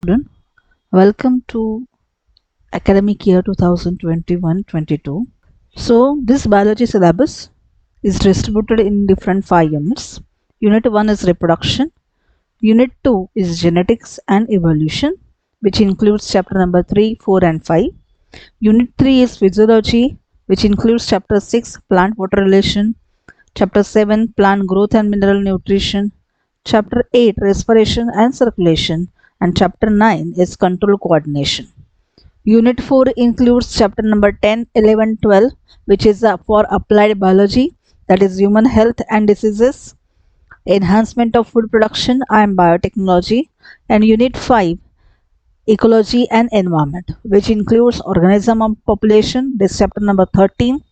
Student, welcome to academic year 2021-22. So this biology syllabus is distributed in different 5 units. Unit 1 is reproduction. Unit 2 is genetics and evolution, which includes chapter number 3, 4 and 5. Unit 3 is physiology, which includes chapter 6, plant water relation, chapter 7, plant growth and mineral nutrition, chapter 8, respiration and circulation, and chapter 9 is control coordination. Unit 4 includes chapter number 10, 11, 12, which is for applied biology, that is human health and diseases, enhancement of food production and biotechnology, and unit 5, ecology and environment, which includes organism and population, this chapter number 13.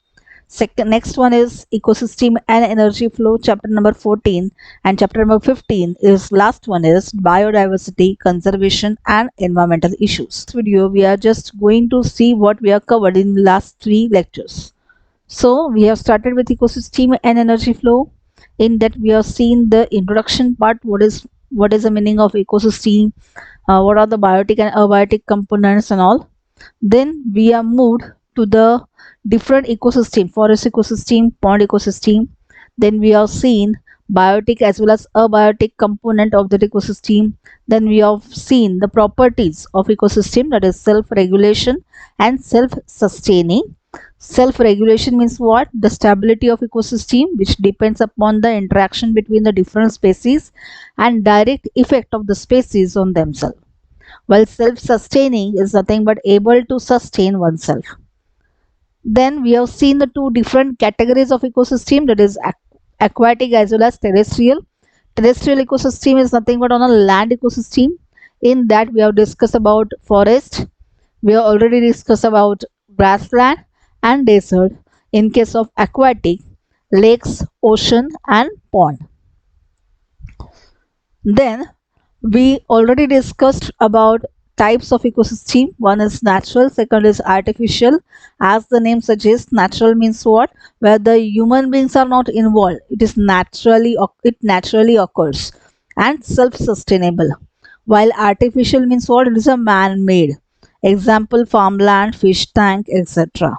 Next one is ecosystem and energy flow, chapter number 14, and chapter number 15 is last one is biodiversity, conservation and environmental issues. This video we are just going to see what we have covered in the last 3 lectures. So we have started with ecosystem and energy flow. In that we have seen the introduction part, what is the meaning of ecosystem, what are the biotic and abiotic components and all. Then we are moved to the different ecosystem, forest ecosystem, pond ecosystem. Then we have seen biotic as well as abiotic component of the ecosystem. Then we have seen the properties of ecosystem, that is self-regulation and self-sustaining. Self-regulation means what? The stability of ecosystem, which depends upon the interaction between the different species and direct effect of the species on themselves. While self-sustaining is nothing but able to sustain oneself. Then we have seen the two different categories of ecosystem, that is aquatic as well as terrestrial. Terrestrial ecosystem is nothing but on a land ecosystem. In that we have discussed about forest, we have already discussed about grassland and desert. In case of aquatic, lakes, ocean and pond. Then we already discussed about types of ecosystem. One is natural, second is artificial. As the name suggests, natural means what? Where the human beings are not involved, it naturally occurs and self-sustainable. While artificial means what? It is a man-made. Example, farmland, fish tank, etc.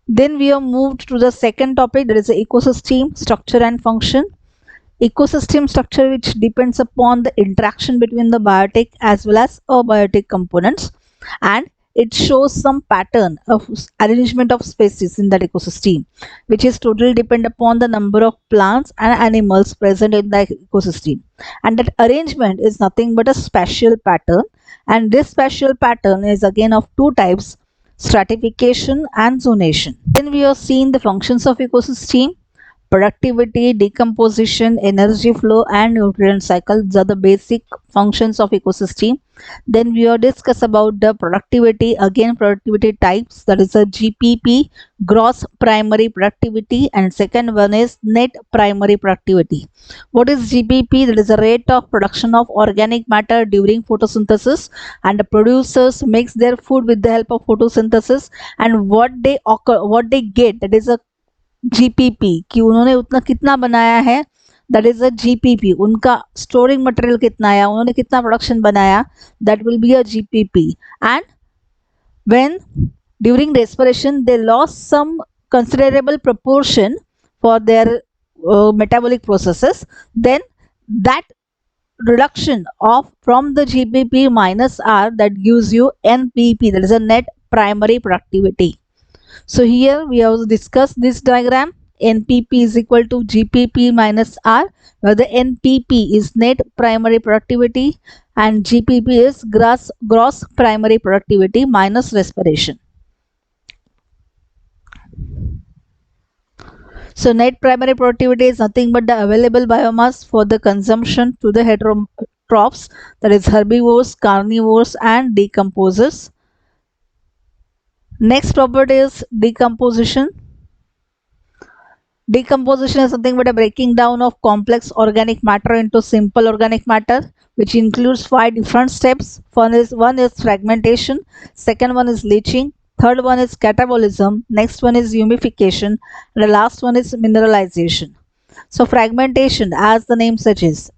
Then we have moved to the second topic, that is the ecosystem structure and function. Ecosystem structure, which depends upon the interaction between the biotic as well as abiotic components, and it shows some pattern of arrangement of species in that ecosystem, which is totally depend upon the number of plants and animals present in the ecosystem, and that arrangement is nothing but a spatial pattern, and this spatial pattern is again of two types, stratification and zonation. Then we have seen the functions of ecosystem. Productivity, decomposition, energy flow and nutrient cycle, these are the basic functions of ecosystem. Then we will discuss about the productivity, again productivity types, that is a GPP, gross primary productivity, and second one is net primary productivity. What is GPP? That is the rate of production of organic matter during photosynthesis, and the producers makes their food with the help of photosynthesis, and what they get, that is a GPP, कि उन्होंने उतना कितना बनाया है, that is a GPP. उनका storing material कितना आया, उन्होंने कितना प्रोडक्शन बनाया, that will be a GPP. And when during respiration they loss some considerable proportion for their metabolic processes, then that reduction of from the GPP minus R, that gives you NPP, that is a net primary productivity. So here we have discussed this diagram. NPP is equal to GPP minus R, where the NPP is net primary productivity and GPP is gross primary productivity minus respiration. So net primary productivity is nothing but the available biomass for the consumption to the heterotrophs, that is herbivores, carnivores and decomposers. Next property is decomposition. Decomposition is nothing but a breaking down of complex organic matter into simple organic matter, which includes 5 different steps. One is fragmentation, second one is leaching, third one is catabolism, next one is humidification, and the last one is mineralization. So fragmentation, as the name suggests,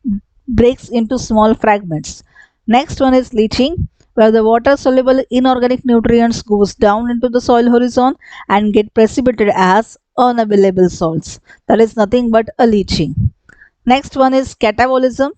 breaks into small fragments. Next one is leaching, where the water soluble inorganic nutrients goes down into the soil horizon and get precipitated as unavailable salts. That is nothing but a leaching. Next one is catabolism,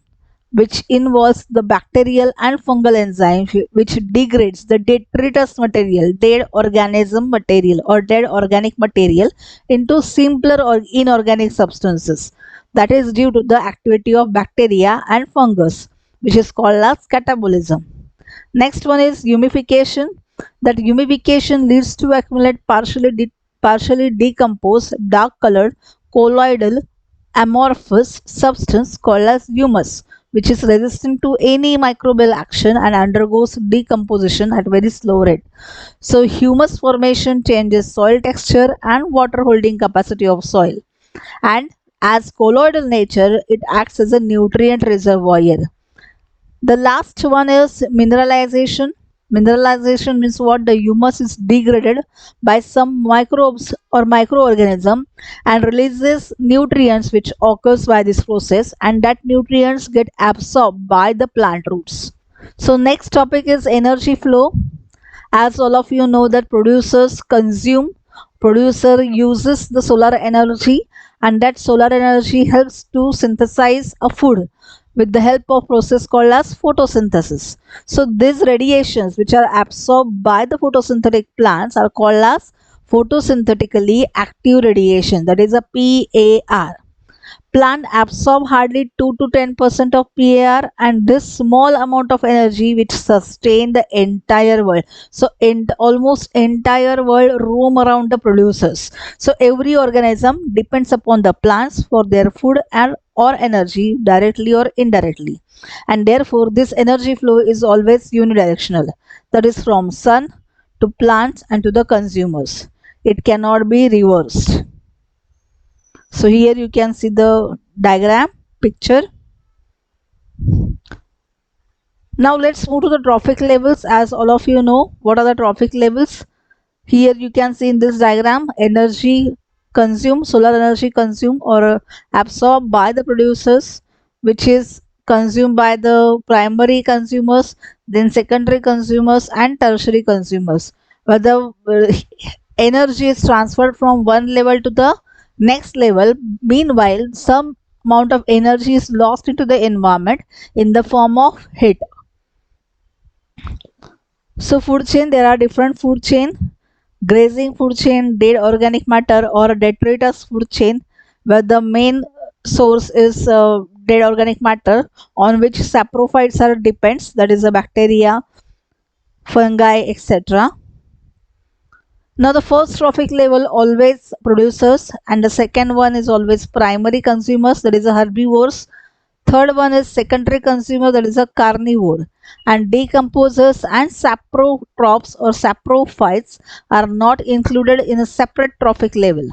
which involves the bacterial and fungal enzyme which degrades the detritus material, dead organism material or dead organic material into simpler or inorganic substances. That is due to the activity of bacteria and fungus, which is called as catabolism. Next one is humification. That humification leads to accumulate partially decomposed, dark colored, colloidal, amorphous substance called as humus, which is resistant to any microbial action and undergoes decomposition at very slow rate. So humus formation changes soil texture and water holding capacity of soil, and as colloidal nature it acts as a nutrient reservoir. The last one is mineralization. Mineralization means what? The humus is degraded by some microbes or microorganism and releases nutrients which occurs by this process, and that nutrients get absorbed by the plant roots. So next topic is energy flow. As all of you know that producer uses the solar energy, and that solar energy helps to synthesize a food with the help of process called as photosynthesis. So these radiations which are absorbed by the photosynthetic plants are called as photosynthetically active radiation, that is a PAR. Plant absorb hardly 2 to 10% of PAR, and this small amount of energy which sustain the entire world. So almost entire world roam around the producers. So every organism depends upon the plants for their food and or energy directly or indirectly, and therefore this energy flow is always unidirectional, that is from sun to plants and to the consumers. It cannot be reversed. So here you can see the diagram picture. Now let's move to the trophic levels. As all of you know, what are the trophic levels? Here you can see in this diagram, energy consumed, solar energy consumed or absorbed by the producers, which is consumed by the primary consumers, then secondary consumers and tertiary consumers. Where the energy is transferred from one level to the next level. Meanwhile, some amount of energy is lost into the environment in the form of heat. So food chain, there are different food chain: grazing food chain, dead organic matter or detritus food chain, where the main source is dead organic matter on which saprophytes are depends, that is the bacteria, fungi, etc. Now the first trophic level always producers, and the second one is always primary consumers, that is the herbivores. Third one is secondary consumer, that is a carnivore. And decomposers and saprotrophs or saprophytes are not included in a separate trophic level.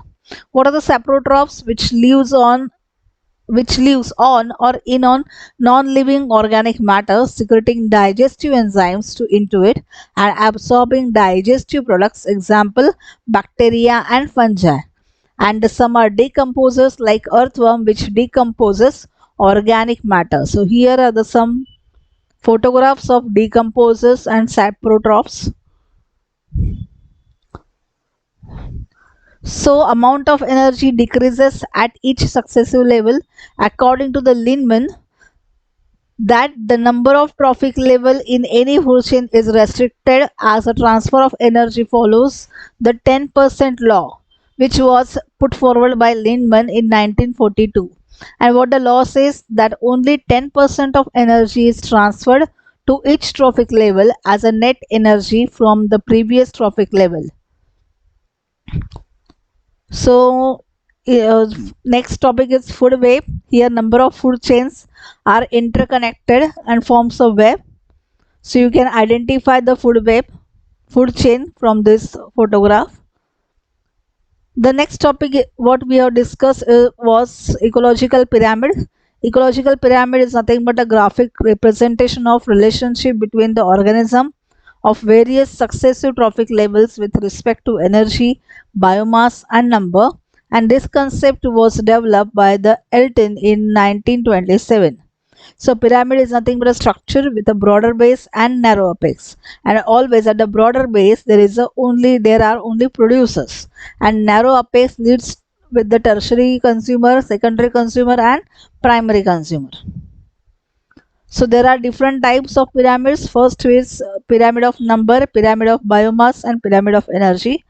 What are the saprotrophs? Which lives on or in on non-living organic matter, secreting digestive enzymes into it and absorbing digestive products, example bacteria and fungi. And some are decomposers like earthworm, which decomposes organic matter. So here are the some photographs of decomposers and saprotrophs. So amount of energy decreases at each successive level. According to the Linneman, that the number of trophic level in any food chain is restricted as a transfer of energy follows the 10% law, which was put forward by Linneman in 1942. And what the law says, that only 10% of energy is transferred to each trophic level as a net energy from the previous trophic level. So next topic is food web. Here number of food chains are interconnected and forms a web. So you can identify the food chain from this photograph. The next topic what we have discussed was ecological pyramid. Ecological pyramid is nothing but a graphic representation of relationship between the organism of various successive trophic levels with respect to energy, biomass and number, and this concept was developed by the Elton in 1927. So pyramid is nothing but a structure with a broader base and narrow apex. And always at the broader base there are only producers, and narrow apex leads with the tertiary consumer, secondary consumer, and primary consumer. So there are different types of pyramids. First is pyramid of number, pyramid of biomass, and pyramid of energy.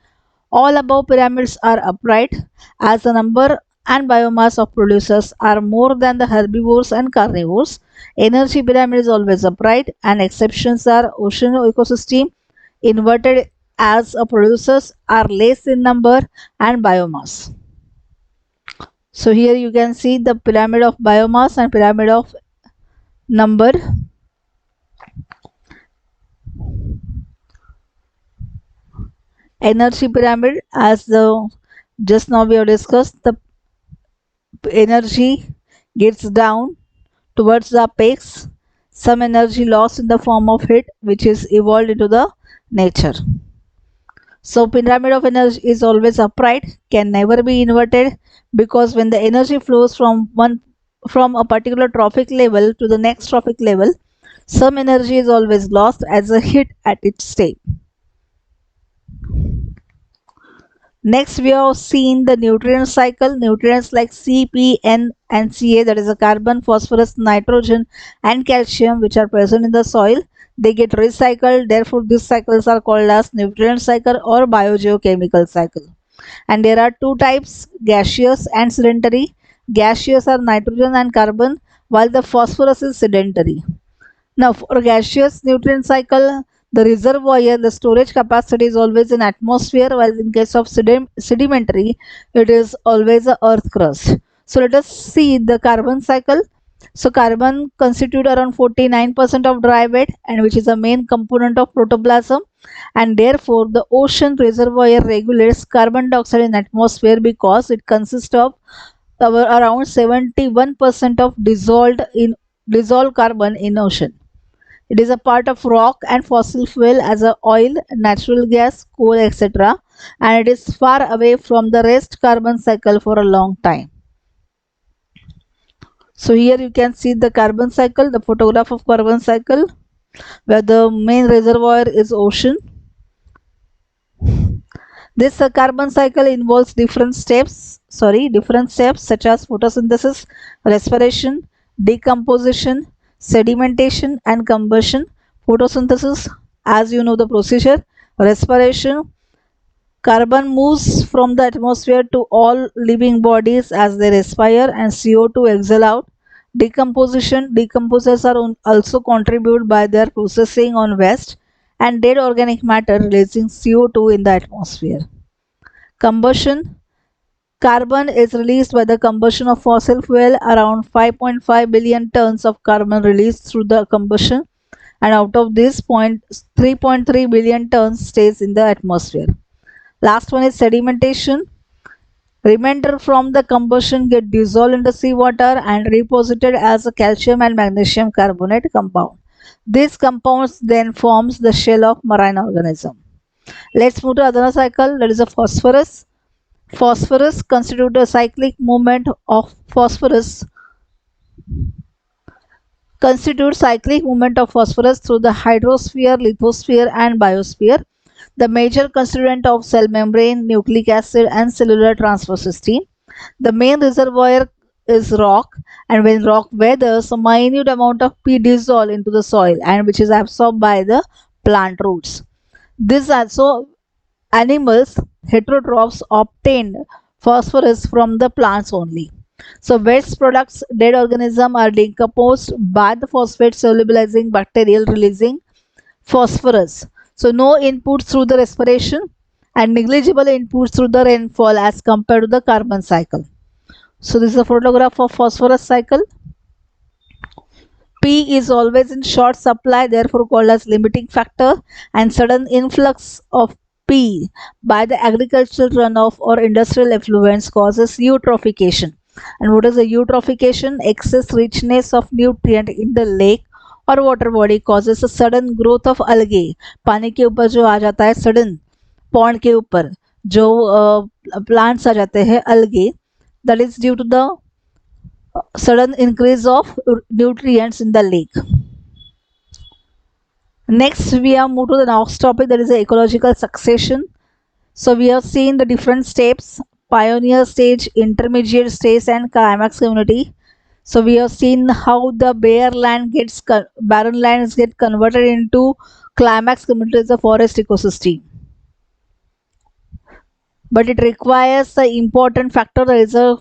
All above pyramids are upright, as the number and biomass of producers are more than the herbivores and carnivores. Energy pyramid is always upright, and exceptions are ocean ecosystem, inverted, as producers are less in number and biomass. So here you can see the pyramid of biomass and pyramid of number. Energy pyramid, as the just now we have discussed, the energy gets down towards the apex, some energy lost in the form of heat which is evolved into the nature. So pyramid of energy is always upright, can never be inverted, because when the energy flows from a particular trophic level to the next trophic level, some energy is always lost as a heat at its state. Next, we have seen the nutrient cycle. Nutrients like C, P, N, and Ca, that is a carbon, phosphorus, nitrogen, and calcium, which are present in the soil, they get recycled. Therefore, these cycles are called as nutrient cycle or biogeochemical cycle. And there are two types, gaseous and sedentary. Gaseous are nitrogen and carbon, while the phosphorus is sedentary. Now, for gaseous nutrient cycle, the reservoir, the storage capacity is always in atmosphere, while in case of sedimentary, it is always a earth crust. So let us see the carbon cycle. So carbon constitute around 49% of dry weight, and which is a main component of protoplasm, and therefore the ocean reservoir regulates carbon dioxide in atmosphere because it consists of around 71% of dissolved carbon in ocean. It is a part of rock and fossil fuel as a oil, natural gas, coal, etc. And it is far away from the rest carbon cycle for a long time. So here you can see the carbon cycle, the photograph of carbon cycle, where the main reservoir is ocean. This carbon cycle involves different steps such as photosynthesis, respiration, decomposition, sedimentation, and combustion. Photosynthesis, as you know the procedure. Respiration, carbon moves from the atmosphere to all living bodies as they respire, and CO2 exhale out. Decomposition, decomposers are also contribute by their processing on waste and dead organic matter, releasing CO2 in the atmosphere. Combustion, carbon is released by the combustion of fossil fuel. Around 5.5 billion tons of carbon released through the combustion, and out of this 3.3 billion tons stays in the atmosphere. Last one is sedimentation. Remainder from the combustion get dissolved into seawater and reposited as a calcium and magnesium carbonate compound. These compounds then forms the shell of marine organism. Let's move to another cycle, that is a phosphorus. Phosphorus constitutes a cyclic movement of phosphorus through the hydrosphere, lithosphere, and biosphere. The major constituent of cell membrane, nucleic acid, and cellular transfer system. The main reservoir is rock, and when rock weathers, a minute amount of P dissolve into the soil, and which is absorbed by the plant roots. This also animals, heterotrophs, obtain phosphorus from the plants only. So waste products, dead organisms are decomposed by the phosphate solubilizing bacterial releasing phosphorus. So no input through the respiration and negligible inputs through the rainfall as compared to the carbon cycle. So this is a photograph of phosphorus cycle. P is always in short supply, therefore called as limiting factor, and sudden influx of P by the agricultural runoff or industrial effluents causes eutrophication. And what is a eutrophication? Excess richness of nutrient in the lake और water body causes sudden growth of अलगे, पानी के ऊपर जो आ जाता है sudden, pond के ऊपर जो प्लांट्स आ जाते हैं अलगे, that is due to the sudden increase of nutrients in the lake. Next, we have moved to the next topic, that is the ecological succession. So we have seen the different steps: pioneer stage, intermediate stage, and climax community. So we have seen how the barren lands get converted into climax community as a forest ecosystem. But it requires the important factor, that is a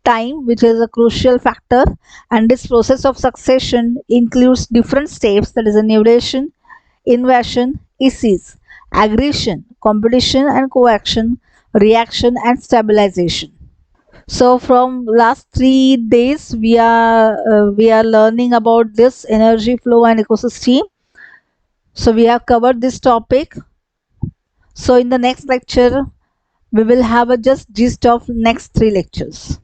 time, which is a crucial factor. And this process of succession includes different steps, that is a nudation, invasion, issues, aggression, competition and coaction, reaction and stabilization. So from last 3 days we are learning about this energy flow and ecosystem. So we have covered this topic. So in the next lecture we will have a just gist of next 3 lectures.